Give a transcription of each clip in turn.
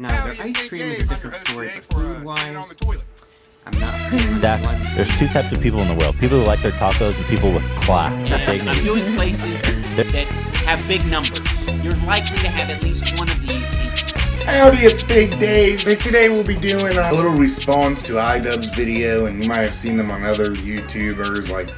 No, their ice cream is a different story, but food-wise, I'm not a fan of Zach, that one. there's two types of people in the world. People who like their tacos and people with class. And Dignity. I'm doing places that have big numbers. You're likely to have at least one of these in. Howdy, it's Big Dave. And today we'll be doing a little response to Idubbz video, and you might have seen them on other YouTubers like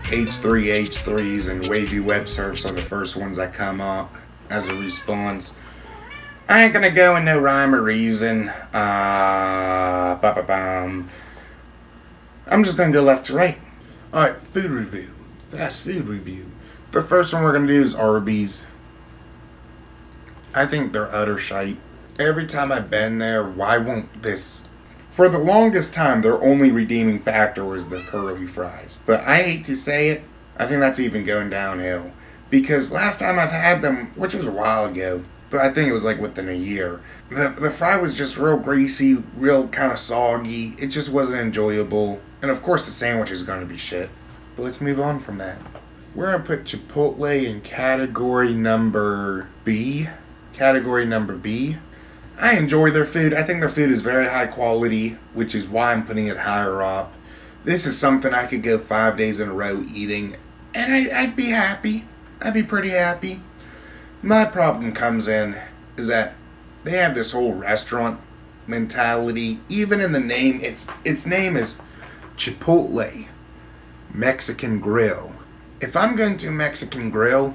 H3H3s and wavywebsurf are the first ones that come up as a response. I ain't gonna go in no rhyme or reason. I'm just gonna go left to right. Alright, food review. Fast food review. The first one we're gonna do is Arby's. I think they're utter shite. Every time I've been there, why won't this... For the longest time, their only redeeming factor was their curly fries. But I hate to say it, I think that's even going downhill. Because last time I've had them, which was a while ago, but I think it was like within a year, the fry was just real greasy, real kind of soggy. It just wasn't enjoyable. And of course the sandwich is going to be shit. But let's move on from that. We're going to put Chipotle in category number B. Category number B. I enjoy their food. I think their food is very high quality, which is why I'm putting it higher up. This is something I could go 5 days in a row eating, and I'd be happy. I'd be pretty happy. My problem comes in is that they have this whole restaurant mentality. Even in the name, its name is Chipotle Mexican Grill. If I'm going to a Mexican grill,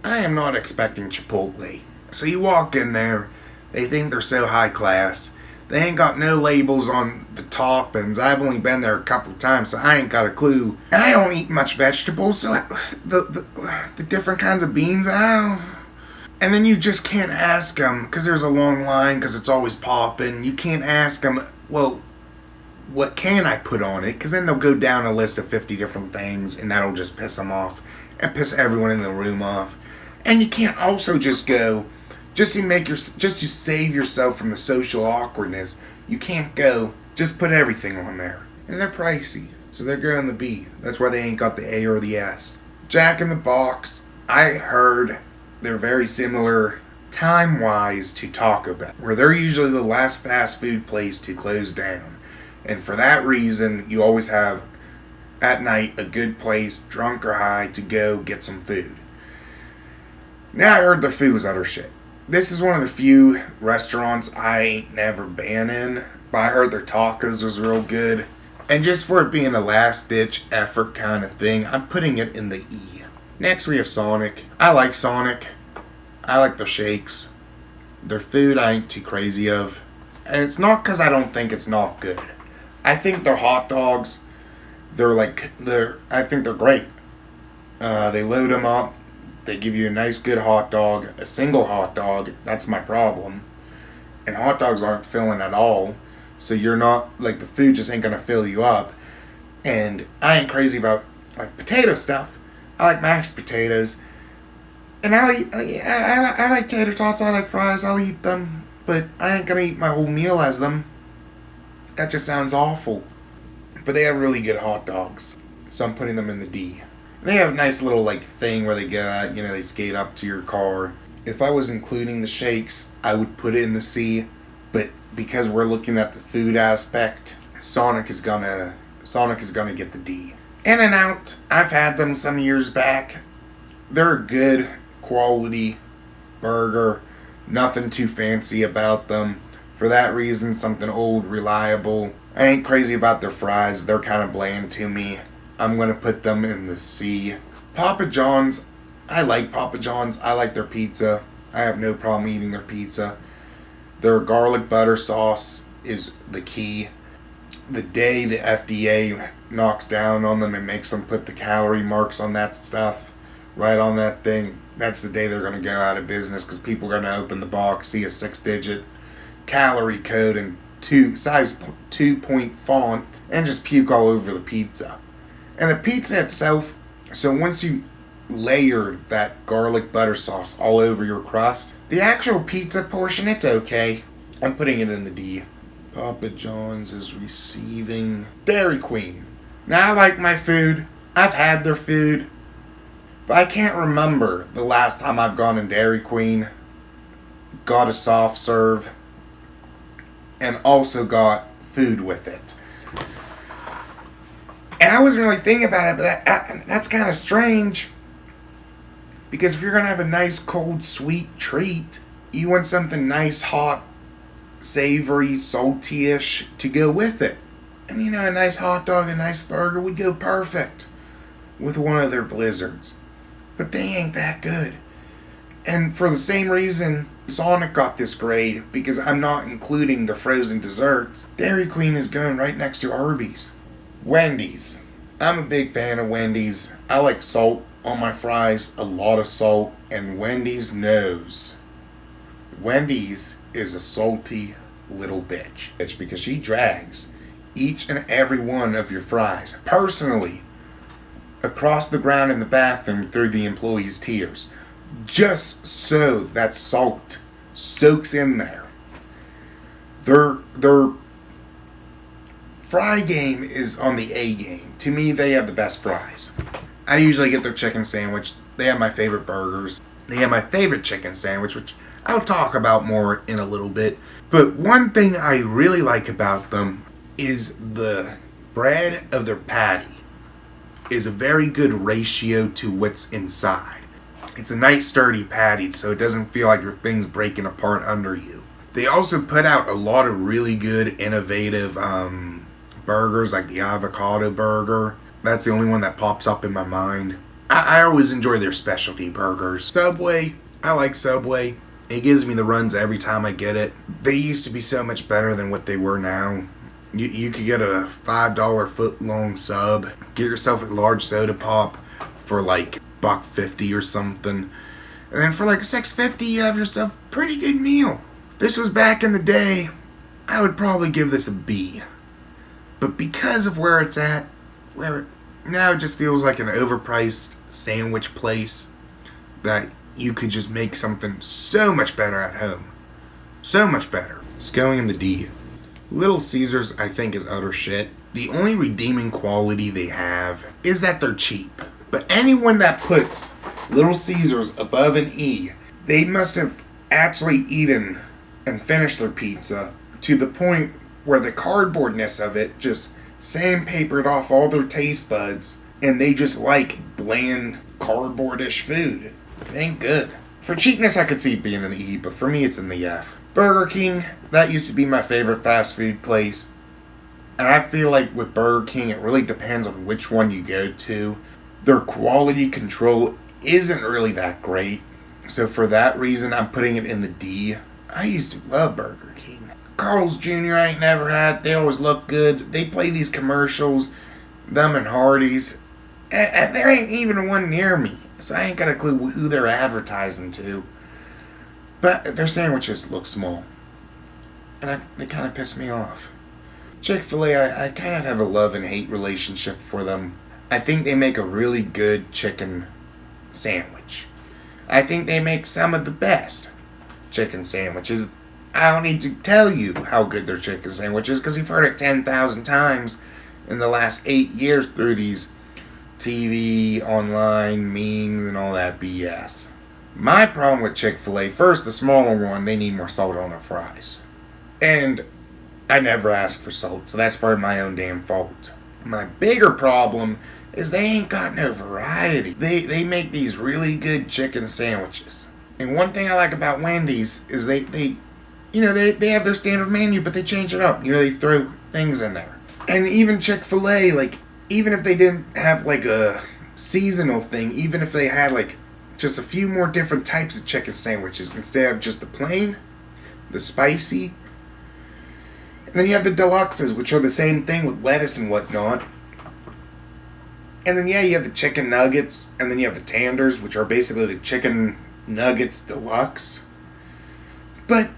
I am not expecting Chipotle. So you walk in there, they think they're so high class. They ain't got no labels on the toppings. I've only been there a couple times, so I ain't got a clue. And I don't eat much vegetables, so the different kinds of beans, and then you just can't ask them, because there's a long line, because it's always popping. You can't ask them, well, what can I put on it? Because then they'll go down a list of 50 different things, and that'll just piss them off, and piss everyone in the room off. And you can't also just go, just to save yourself from the social awkwardness, you can't go, just put everything on there. And they're pricey, so they're going the B. That's why they ain't got the A or the S. Jack in the Box, I heard they're very similar time-wise to Taco Bell, where they're usually the last fast food place to close down. And for that reason, you always have, at night, a good place, drunk or high, to go get some food. Now I heard their food was utter shit. This is one of the few restaurants I ain't never been in, but I heard their tacos was real good. And just for it being a last-ditch effort kind of thing, I'm putting it in the E. Next we have Sonic. I like Sonic. I like their shakes. Their food I ain't too crazy of. And it's not because I don't think it's not good. I think their hot dogs, I think they're great. They load them up. They give you a nice good hot dog, a single hot dog. That's my problem. And hot dogs aren't filling at all. So you're not, the food just ain't going to fill you up. And I ain't crazy about, potato stuff. I like mashed potatoes. And I like tater tots, I like fries, I'll eat them. But I ain't going to eat my whole meal as them. That just sounds awful. But they have really good hot dogs. So I'm putting them in the D. They have a nice little thing where they go out, they skate up to your car. If I was including the shakes, I would put it in the C, but because we're looking at the food aspect, Sonic is gonna get the D. In-N-Out, I've had them some years back. They're a good quality burger, nothing too fancy about them. For that reason, something old, reliable. I ain't crazy about their fries, they're kind of bland to me. I'm going to put them in the C. Papa John's, I like Papa John's. I like their pizza. I have no problem eating their pizza. Their garlic butter sauce is the key. The day the FDA knocks down on them and makes them put the calorie marks on that stuff, right on that thing, that's the day they're going to go out of business, because people are going to open the box, see a 6-digit calorie code and size 2-point font, and just puke all over the pizza. And the pizza itself, so once you layer that garlic butter sauce all over your crust, the actual pizza portion, it's okay. I'm putting it in the D. Papa John's is receiving Dairy Queen. Now I like my food. I've had their food. But I can't remember the last time I've gone in Dairy Queen, got a soft serve, and also got food with it. And I wasn't really thinking about it, but that's kind of strange. Because if you're going to have a nice, cold, sweet treat, you want something nice, hot, savory, salty-ish to go with it. And you know, a nice hot dog, a nice burger would go perfect with one of their blizzards. But they ain't that good. And for the same reason Sonic got this grade, because I'm not including the frozen desserts, Dairy Queen is going right next to Arby's. Wendy's. I'm a big fan of Wendy's. I like salt on my fries, a lot of salt, and Wendy's knows. Wendy's is a salty little bitch. It's because she drags each and every one of your fries, personally, across the ground in the bathroom through the employees' tears, just so that salt soaks in there. Their fry game is on the A game. To me, they have the best fries. I usually get their chicken sandwich. They have my favorite burgers. They have my favorite chicken sandwich, which I'll talk about more in a little bit. But one thing I really like about them is the bread of their patty is a very good ratio to what's inside. It's a nice sturdy patty, so it doesn't feel like your thing's breaking apart under you. They also put out a lot of really good, innovative burgers, like the avocado burger. That's the only one that pops up in my mind. I always enjoy their specialty burgers. Subway, I like Subway. It gives me the runs every time I get it. They used to be so much better than what they were now. You could get a $5 foot-long sub, get yourself a large soda pop for like $1.50 or something, and then for like $6.50 you have yourself a pretty good meal. If this was back in the day, I would probably give this a B. But because of where it's at, now it just feels like an overpriced sandwich place that you could just make something so much better at home. So much better. It's going in the D. Little Caesars, I think, is utter shit. The only redeeming quality they have is that they're cheap. But anyone that puts Little Caesars above an E, they must have actually eaten and finished their pizza to the point where the cardboardness of it just sandpapered off all their taste buds, and they just like bland, cardboardish food. It ain't good. For cheapness, I could see it being in the E, but for me, it's in the F. Burger King, that used to be my favorite fast food place. And I feel like with Burger King, it really depends on which one you go to. Their quality control isn't really that great. So for that reason, I'm putting it in the D. I used to love Burger King. Carl's Jr. I ain't never had. They always look good. They play these commercials, them and Hardee's. And there ain't even one near me. So I ain't got a clue who they're advertising to. But their sandwiches look small. And they kind of piss me off. Chick-fil-A, I kind of have a love and hate relationship for them. I think they make a really good chicken sandwich. I think they make some of the best chicken sandwiches. I don't need to tell you how good their chicken sandwich is because you've heard it 10,000 times in the last 8 years through these TV, online, memes, and all that BS. My problem with Chick-fil-A, first, the smaller one, they need more salt on their fries. And I never ask for salt, so that's part of my own damn fault. My bigger problem is they ain't got no variety. They make these really good chicken sandwiches. And one thing I like about Wendy's is they have their standard menu, but they change it up. They throw things in there. And even Chick-fil-A, like, even if they didn't have like a seasonal thing, even if they had like just a few more different types of chicken sandwiches instead of just the plain, the spicy, and then you have the deluxes, which are the same thing with lettuce and whatnot. And then you have the chicken nuggets, and then you have the tenders, which are basically the chicken nuggets deluxe. But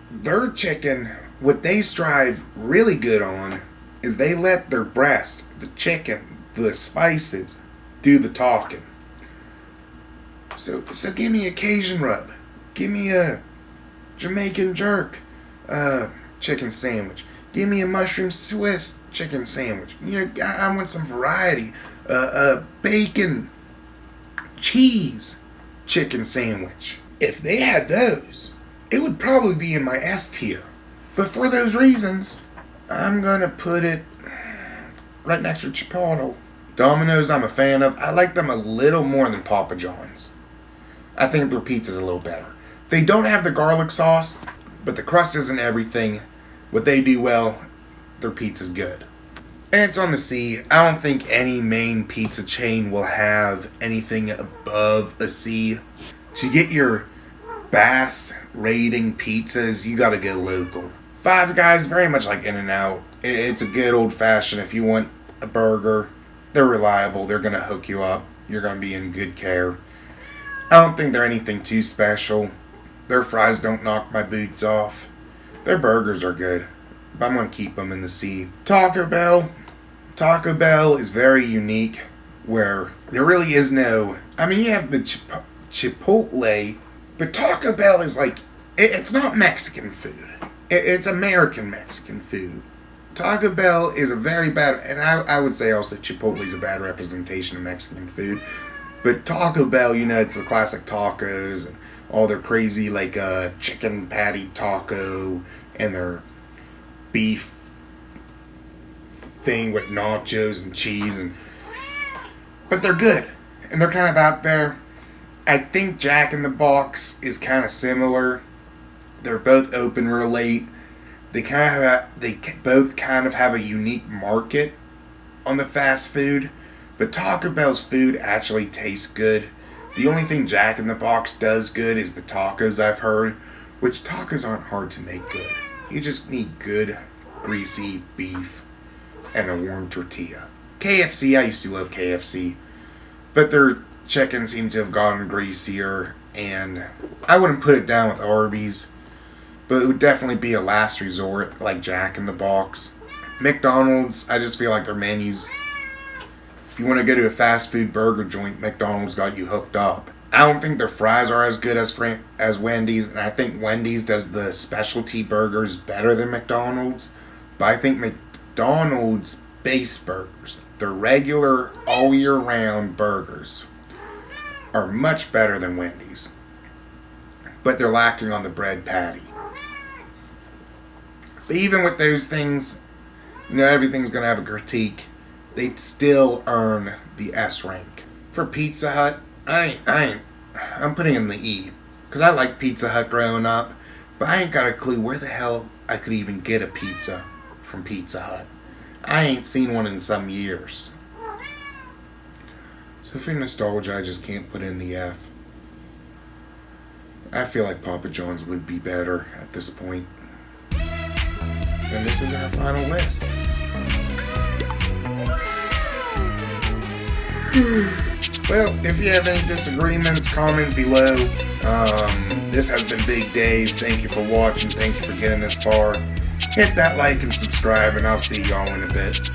their chicken, what they strive really good on is they let their breast, the chicken, the spices, do the talking. So give me a Cajun rub. Give me a Jamaican jerk chicken sandwich. Give me a mushroom Swiss chicken sandwich. I want some variety. Bacon, cheese chicken sandwich. If they had those, it would probably be in my S tier. But for those reasons, I'm gonna put it right next to Chipotle. Domino's I'm a fan of. I like them a little more than Papa John's. I think their pizza's a little better. They don't have the garlic sauce, but the crust isn't everything. What they do well, their pizza's good. And it's on the C. I don't think any main pizza chain will have anything above a C. To get your Bass rating pizzas, you gotta go local. Five Guys, very much like In-N-Out. It's a good old fashioned. If you want a burger, they're reliable. They're gonna hook you up. You're gonna be in good care. I don't think they're anything too special. Their fries don't knock my boots off. Their burgers are good, but I'm gonna keep them in the C. Taco Bell. Taco Bell is very unique, where there really is no. I mean, you have the Chipotle, but Taco Bell is like, it's not Mexican food. It's American Mexican food. Taco Bell is a very bad, and I would say also Chipotle is a bad representation of Mexican food. But Taco Bell, you know, it's the classic tacos and all their crazy like chicken patty taco and their beef thing with nachos and cheese, but they're good and they're kind of out there. I think Jack in the Box is kind of similar. They're both open real late. They both kind of have a unique market on the fast food, but Taco Bell's food actually tastes good. The only thing Jack in the Box does good is the tacos, I've heard, which tacos aren't hard to make good. You just need good greasy beef and a warm tortilla. KFC, I used to love KFC, but their chicken seems to have gotten greasier, and I wouldn't put it down with Arby's, but it would definitely be a last resort like Jack in the Box. McDonald's, I just feel like their menus, if you want to go to a fast food burger joint, McDonald's got you hooked up. I don't think their fries are as good as Wendy's, and I think Wendy's does the specialty burgers better than McDonald's, but I think McDonald's base burgers, their regular all year round burgers, are much better than Wendy's, but they're lacking on the bread patty. But even with those things, you know, everything's gonna have a critique. They'd still earn the S rank. For Pizza Hut, I'm putting in the E, because I liked Pizza Hut growing up, but I ain't got a clue where the hell I could even get a pizza from Pizza Hut. I ain't seen one in some years. So for nostalgia, I just can't put in the F. I feel like Papa John's would be better at this point. And this is our final list. Well, if you have any disagreements, comment below. This has been Big Dave. Thank you for watching. Thank you for getting this far. Hit that like and subscribe, and I'll see y'all in a bit.